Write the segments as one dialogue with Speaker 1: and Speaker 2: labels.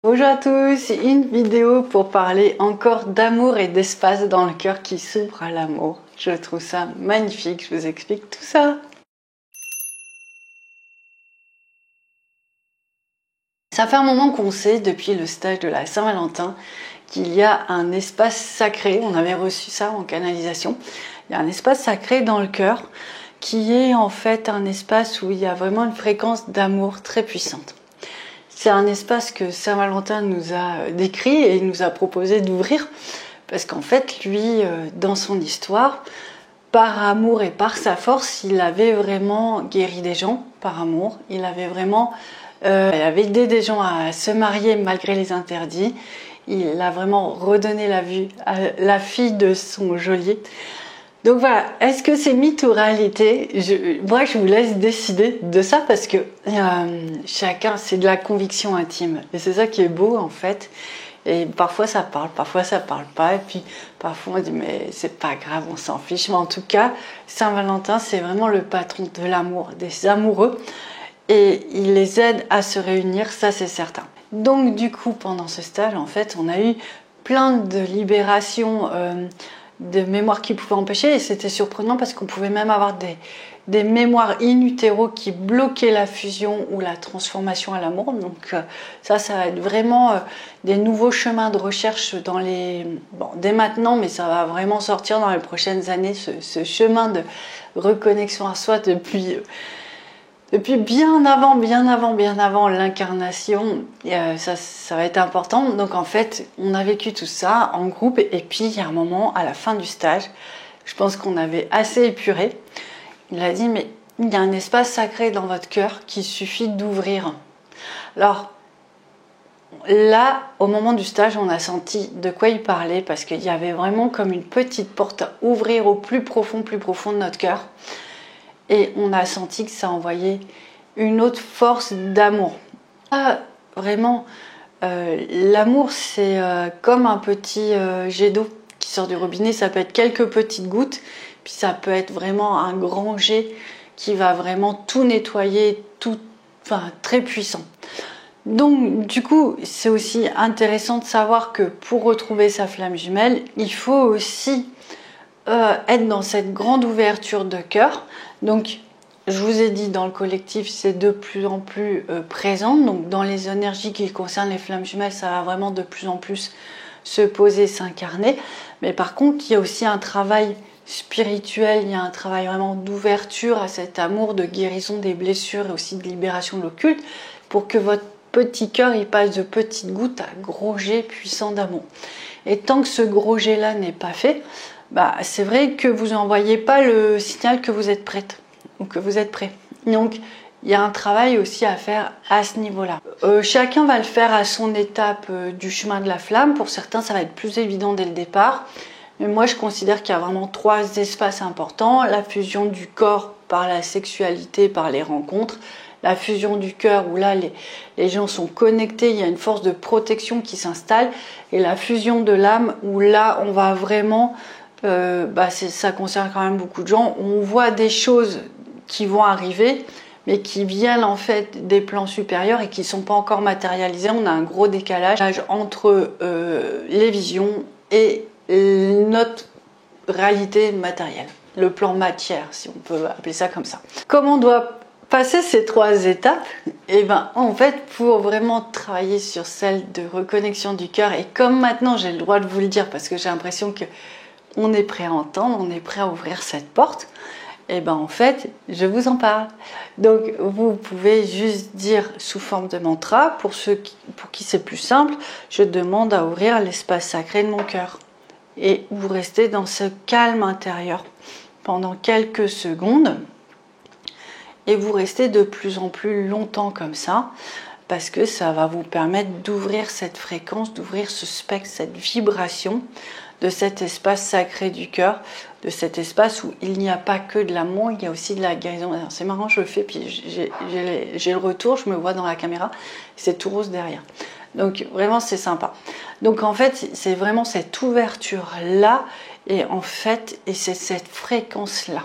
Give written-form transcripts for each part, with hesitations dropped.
Speaker 1: Bonjour à tous, une vidéo pour parler encore d'amour et d'espace dans le cœur qui s'ouvre à l'amour. Je trouve ça magnifique, je vous explique tout ça. Ça fait un moment qu'on sait, depuis le stage de la Saint-Valentin, qu'il y a un espace sacré, on avait reçu ça en canalisation, il y a un espace sacré dans le cœur qui est en fait un espace où il y a vraiment une fréquence d'amour très puissante. C'est un espace que Saint-Valentin nous a décrit et nous a proposé d'ouvrir parce qu'en fait, lui, dans son histoire, par amour et par sa force, il avait vraiment guéri des gens par amour. Il avait vraiment aidé des gens à se marier malgré les interdits. Il a vraiment redonné la vue à la fille de son geôlier. Donc voilà, est-ce que c'est mythe ou réalité? Moi, je vous laisse décider de ça parce que chacun, c'est de la conviction intime. Et c'est ça qui est beau en fait. Et parfois ça parle pas. Et puis parfois on dit mais c'est pas grave, on s'en fiche. Mais en tout cas, Saint-Valentin, c'est vraiment le patron de l'amour, des amoureux. Et il les aide à se réunir, ça c'est certain. Donc du coup, pendant ce stage, en fait, on a eu plein de libérations de mémoires qui pouvaient empêcher, et c'était surprenant parce qu'on pouvait même avoir des mémoires in utero qui bloquaient la fusion ou la transformation à l'amour. Donc ça va être vraiment des nouveaux chemins de recherche dès maintenant, mais ça va vraiment sortir dans les prochaines années, ce chemin de reconnexion à soi depuis bien avant l'incarnation. Ça va être important. Donc en fait, on a vécu tout ça en groupe et puis il y a un moment, à la fin du stage, je pense qu'on avait assez épuré. Il a dit, mais il y a un espace sacré dans votre cœur qu'il suffit d'ouvrir. Alors là, au moment du stage, on a senti de quoi il parlait parce qu'il y avait vraiment comme une petite porte à ouvrir au plus profond de notre cœur. Et on a senti que ça envoyait une autre force d'amour. Vraiment, l'amour, c'est comme un petit jet d'eau qui sort du robinet. Ça peut être quelques petites gouttes, puis ça peut être vraiment un grand jet qui va vraiment tout nettoyer, très puissant. Donc du coup, c'est aussi intéressant de savoir que pour retrouver sa flamme jumelle, il faut aussi être dans cette grande ouverture de cœur. Donc je vous ai dit, dans le collectif, c'est de plus en plus présent. Donc dans les énergies qui concernent les flammes jumelles, ça va vraiment de plus en plus se poser, s'incarner. Mais par contre, il y a aussi un travail spirituel, il y a un travail vraiment d'ouverture à cet amour, de guérison des blessures et aussi de libération de l'occulte pour que votre petit cœur il passe de petites gouttes à gros jets puissants d'amour. Et tant que ce gros jet là n'est pas fait, c'est vrai que vous n'envoyez pas le signal que vous êtes prête ou que vous êtes prêt. Donc, il y a un travail aussi à faire à ce niveau-là. Chacun va le faire à son étape du chemin de la flamme. Pour certains, ça va être plus évident dès le départ. Mais moi, je considère qu'il y a vraiment 3 espaces importants. La fusion du corps par la sexualité, par les rencontres. La fusion du cœur, où là, les gens sont connectés, il y a une force de protection qui s'installe. Et la fusion de l'âme, où là, on va vraiment... ça concerne quand même beaucoup de gens. On voit des choses qui vont arriver, mais qui viennent en fait des plans supérieurs et qui ne sont pas encore matérialisés. On a un gros décalage entre les visions et notre réalité matérielle, le plan matière, si on peut appeler ça comme ça. Comment on doit passer ces 3 étapes? En fait, pour vraiment travailler sur celle de reconnexion du cœur, et comme maintenant j'ai le droit de vous le dire parce que j'ai l'impression que on est prêt à entendre, on est prêt à ouvrir cette porte, en fait, je vous en parle. Donc, vous pouvez juste dire sous forme de mantra, pour qui c'est plus simple, je demande à ouvrir l'espace sacré de mon cœur. Et vous restez dans ce calme intérieur pendant quelques secondes. Et vous restez de plus en plus longtemps comme ça, parce que ça va vous permettre d'ouvrir cette fréquence, d'ouvrir ce spectre, cette vibration de cet espace sacré du cœur, de cet espace où il n'y a pas que de l'amour, il y a aussi de la guérison. C'est marrant, je le fais, puis j'ai le retour, je me vois dans la caméra, c'est tout rose derrière. Donc vraiment, c'est sympa. Donc en fait, c'est vraiment cette ouverture-là, et c'est cette fréquence-là.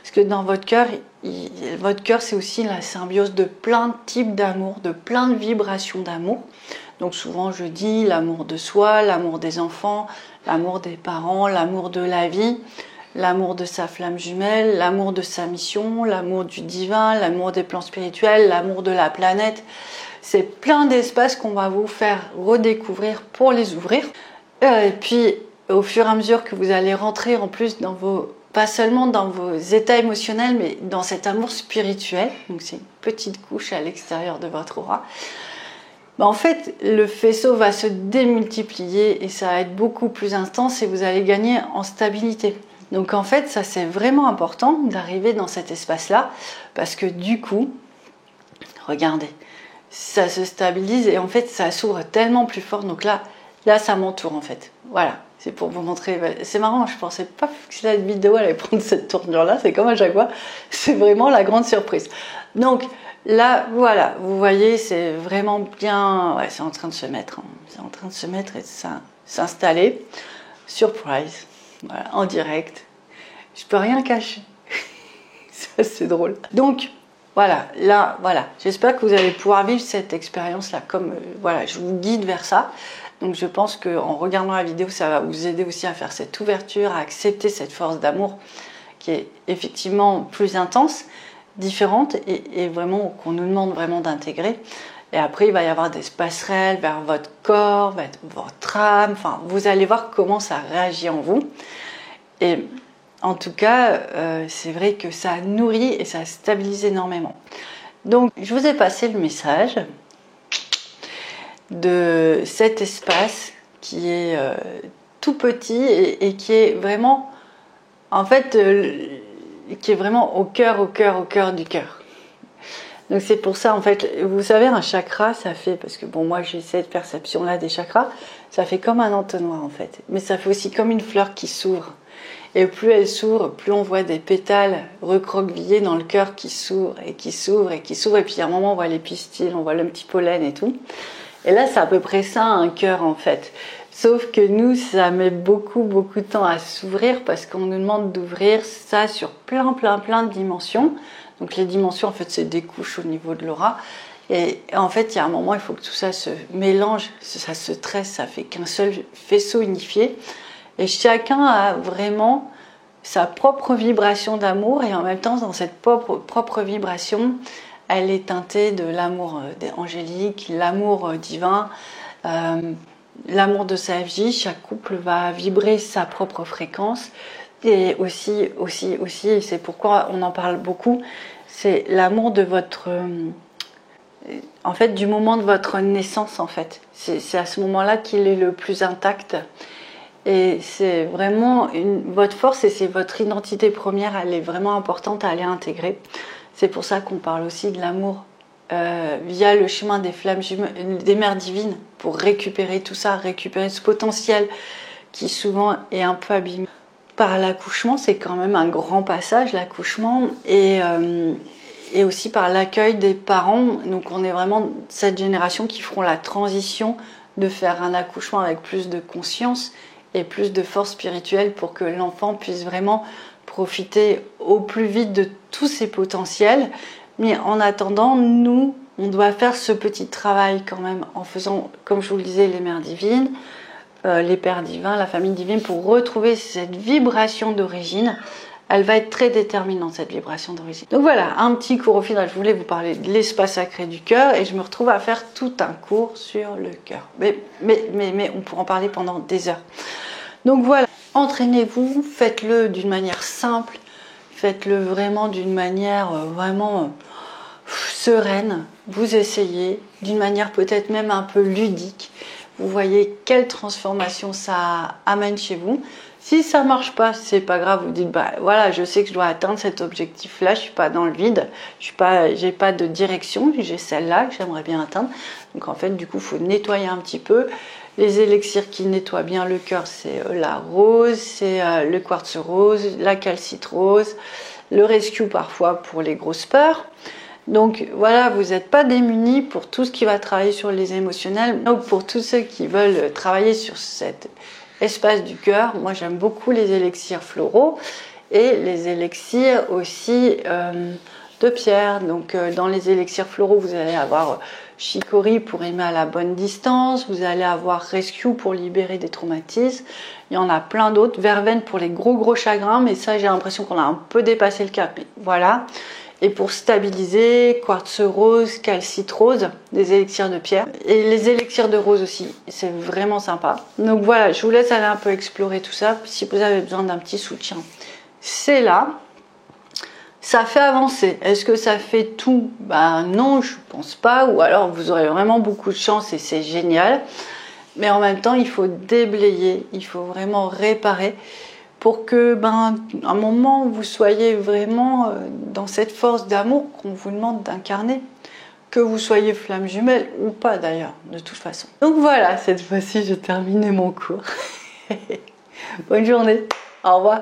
Speaker 1: Parce que dans votre cœur, c'est aussi la symbiose de plein de types d'amour, de plein de vibrations d'amour. Donc souvent je dis l'amour de soi, l'amour des enfants, l'amour des parents, l'amour de la vie, l'amour de sa flamme jumelle, l'amour de sa mission, l'amour du divin, l'amour des plans spirituels, l'amour de la planète. C'est plein d'espaces qu'on va vous faire redécouvrir pour les ouvrir. Et puis au fur et à mesure que vous allez rentrer en plus dans vos, pas seulement dans vos états émotionnels, mais dans cet amour spirituel, donc c'est une petite couche à l'extérieur de votre aura, en fait le faisceau va se démultiplier et ça va être beaucoup plus intense et vous allez gagner en stabilité. Donc en fait ça c'est vraiment important d'arriver dans cet espace là parce que du coup, regardez, ça se stabilise et en fait ça s'ouvre tellement plus fort. Donc là ça m'entoure en fait, voilà. C'est pour vous montrer, c'est marrant, je pensais pas que cette vidéo allait prendre cette tournure là, c'est comme à chaque fois, c'est vraiment la grande surprise. Donc là, voilà, vous voyez, c'est vraiment bien, ouais, c'est en train de se mettre, c'est en train de se mettre et de s'installer. Surprise, voilà, en direct, je peux rien cacher, ça c'est drôle. Donc voilà, là, voilà, j'espère que vous allez pouvoir vivre cette expérience là, comme, voilà, je vous guide vers ça. Donc je pense qu'en regardant la vidéo, ça va vous aider aussi à faire cette ouverture, à accepter cette force d'amour qui est effectivement plus intense, différente et vraiment qu'on nous demande vraiment d'intégrer. Et après, il va y avoir des passerelles vers votre corps, vers votre âme. Enfin, vous allez voir comment ça réagit en vous. Et en tout cas, c'est vrai que ça nourrit et ça stabilise énormément. Donc, je vous ai passé le message de cet espace qui est tout petit et qui est vraiment, en fait, qui est vraiment au cœur du cœur. Donc c'est pour ça, en fait, vous savez, un chakra, ça fait, parce que bon, moi j'ai cette perception-là des chakras, ça fait comme un entonnoir en fait, mais ça fait aussi comme une fleur qui s'ouvre. Et plus elle s'ouvre, plus on voit des pétales recroquevillés dans le cœur qui s'ouvrent et qui s'ouvrent et qui s'ouvrent, et puis à un moment on voit les pistils, on voit le petit pollen et tout. Et là, c'est à peu près ça, un cœur, en fait. Sauf que nous, ça met beaucoup de temps à s'ouvrir parce qu'on nous demande d'ouvrir ça sur plein de dimensions. Donc, les dimensions, en fait, c'est des couches au niveau de l'aura. Et en fait, il y a un moment, il faut que tout ça se mélange, ça se tresse, ça fait qu'un seul faisceau unifié. Et chacun a vraiment sa propre vibration d'amour et en même temps, dans cette propre vibration, elle est teintée de l'amour angélique, l'amour divin, l'amour de sa vie. Chaque couple va vibrer sa propre fréquence. Et aussi, et c'est pourquoi on en parle beaucoup, c'est l'amour de votre... en fait, du moment de votre naissance, en fait. C'est à ce moment-là qu'il est le plus intact. Et c'est vraiment votre force et c'est votre identité première, elle est vraiment importante à aller intégrer. C'est pour ça qu'on parle aussi de l'amour via le chemin des flammes des mères divines pour récupérer tout ça, récupérer ce potentiel qui souvent est un peu abîmé par l'accouchement. C'est quand même un grand passage, l'accouchement, et aussi par l'accueil des parents. Donc on est vraiment cette génération qui feront la transition de faire un accouchement avec plus de conscience et plus de force spirituelle pour que l'enfant puisse vraiment profiter au plus vite de tous ses potentiels. Mais en attendant, nous, on doit faire ce petit travail quand même en faisant, comme je vous le disais, les mères divines, les pères divins, la famille divine, pour retrouver cette vibration d'origine. Elle va être très déterminante, cette vibration d'origine. Donc voilà, un petit cours au final. Je voulais vous parler de l'espace sacré du cœur et je me retrouve à faire tout un cours sur le cœur. Mais on pourra en parler pendant des heures. Donc voilà, entraînez-vous, faites-le d'une manière simple, faites-le vraiment d'une manière vraiment sereine. Vous essayez d'une manière peut-être même un peu ludique. Vous voyez quelle transformation ça amène chez vous. Si ça marche pas, c'est pas grave. Vous dites bah voilà, je sais que je dois atteindre cet objectif-là. Je suis pas dans le vide. J'ai pas de direction. J'ai celle-là que j'aimerais bien atteindre. Donc en fait, du coup, faut nettoyer un petit peu. Les élixirs qui nettoient bien le cœur, c'est la rose, c'est le quartz rose, la calcite rose, le rescue parfois pour les grosses peurs. Donc voilà, vous n'êtes pas démunis pour tout ce qui va travailler sur les émotionnels. Donc pour tous ceux qui veulent travailler sur cet espace du cœur, moi j'aime beaucoup les élixirs floraux et les élixirs aussi de pierre. Donc dans les élixirs floraux, vous allez avoir chicory pour aimer à la bonne distance, vous allez avoir rescue pour libérer des traumatismes. Il y en a plein d'autres, verveine pour les gros chagrins, mais ça j'ai l'impression qu'on a un peu dépassé le cap. Mais voilà. Et pour stabiliser, quartz rose, calcite rose, des élixirs de pierre. Et les élixirs de rose aussi, c'est vraiment sympa. Donc voilà, je vous laisse aller un peu explorer tout ça. Si vous avez besoin d'un petit soutien, c'est là. Ça fait avancer. Est-ce que ça fait tout? Ben non, je pense pas. Ou alors vous aurez vraiment beaucoup de chance et c'est génial. Mais en même temps, il faut déblayer, il faut vraiment réparer pour que, à un moment, vous soyez vraiment dans cette force d'amour qu'on vous demande d'incarner. Que vous soyez flamme jumelle ou pas d'ailleurs, de toute façon. Donc voilà, cette fois-ci, j'ai terminé mon cours. Bonne journée. Au revoir.